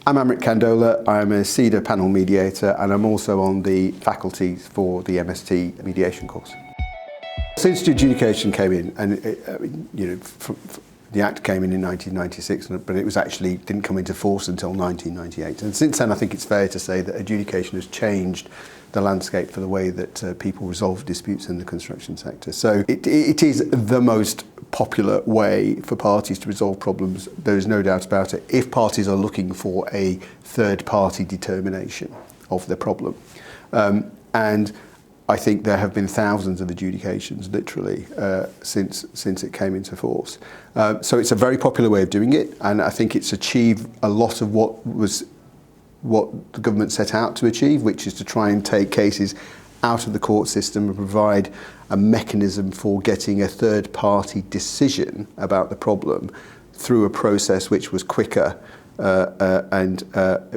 I'm Amrik Kandola. I'm a CEDR panel mediator, and I'm also on the faculty for the MST mediation course. Since the adjudication came in, and the Act came in 1996, but it was actually didn't come into force until 1998. And since then, I think it's fair to say that adjudication has changed the landscape for the way that people resolve disputes in the construction sector. So it is the most popular way for parties to resolve problems. There is no doubt about it. If parties are looking for a third-party determination of the problem, and I think there have been thousands of adjudications, literally, since it came into force. So it's a very popular way of doing it, and I think it's achieved a lot of what the government set out to achieve, which is to try and take cases out of the court system and provide a mechanism for getting a third-party decision about the problem through a process which was quicker and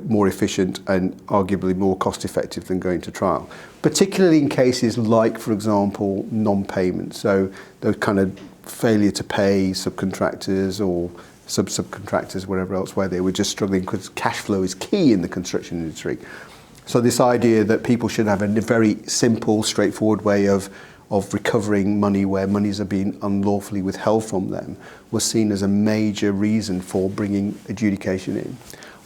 more efficient and arguably more cost-effective than going to trial, particularly in cases like, for example, non-payment. So the kind of failure to pay subcontractors or subcontractors, whatever else, where they were just struggling because cash flow is key in the construction industry. So this idea that people should have a very simple, straightforward way of recovering money where monies are being unlawfully withheld from them was seen as a major reason for bringing adjudication in.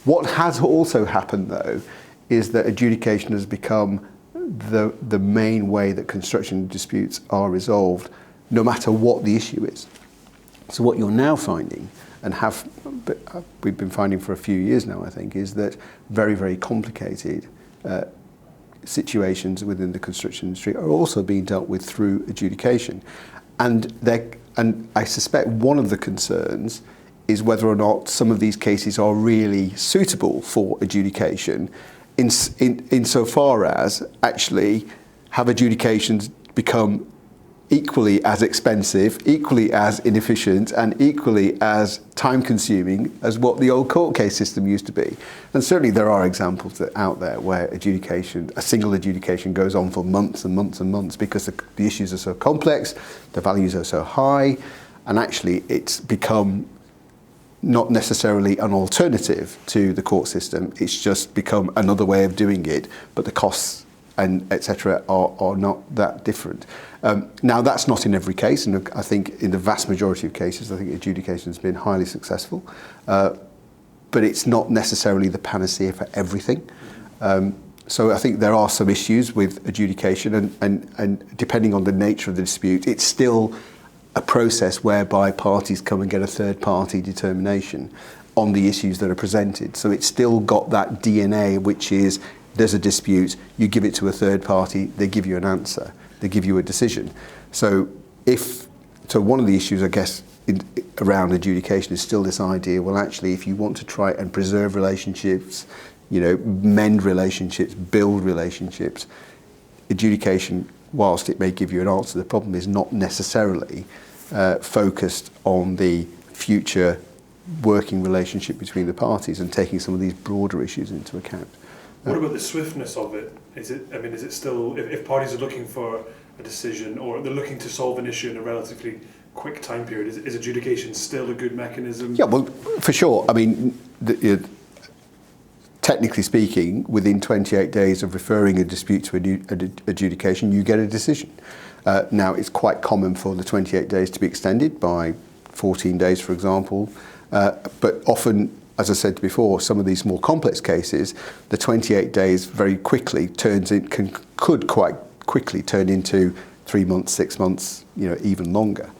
What has also happened, though, is that adjudication has become the main way that construction disputes are resolved, no matter what the issue is. So what you're now finding, and we've been finding for a few years now, I think, is that very, very complicated situations within the construction industry are also being dealt with through adjudication. And I suspect one of the concerns is whether or not some of these cases are really suitable for adjudication insofar as actually have adjudications become equally as expensive, equally as inefficient, and equally as time-consuming as what the old court case system used to be. And certainly there are examples out there where a single adjudication goes on for months and months and months because the issues are so complex, the values are so high, and actually it's become not necessarily an alternative to the court system, it's just become another way of doing it, but the costs and etc. are not that different. Now that's not in every case, and I think in the vast majority of cases, I think adjudication has been highly successful, but it's not necessarily the panacea for everything. So I think there are some issues with adjudication, and depending on the nature of the dispute, it's still a process whereby parties come and get a third-party determination on the issues that are presented. So it's still got that DNA, which is there's a dispute, you give it to a third party, they give you an answer, they give you a decision. So one of the issues, I guess, around adjudication is still this idea, well, actually, if you want to try and preserve relationships, mend relationships, build relationships, adjudication, whilst it may give you an answer to the problem, is not necessarily focused on the future working relationship between the parties and taking some of these broader issues into account. What about the swiftness of it? Is it still, if parties are looking for a decision or they're looking to solve an issue in a relatively quick time period, is adjudication still a good mechanism? Yeah, well, for sure. I mean, technically speaking, within 28 days of referring a dispute to adjudication, you get a decision. Now, it's quite common for the 28 days to be extended by 14 days, for example, but often, as I said before, some of these more complex cases, the 28 days very quickly could quite quickly turn into 3 months, 6 months, even longer.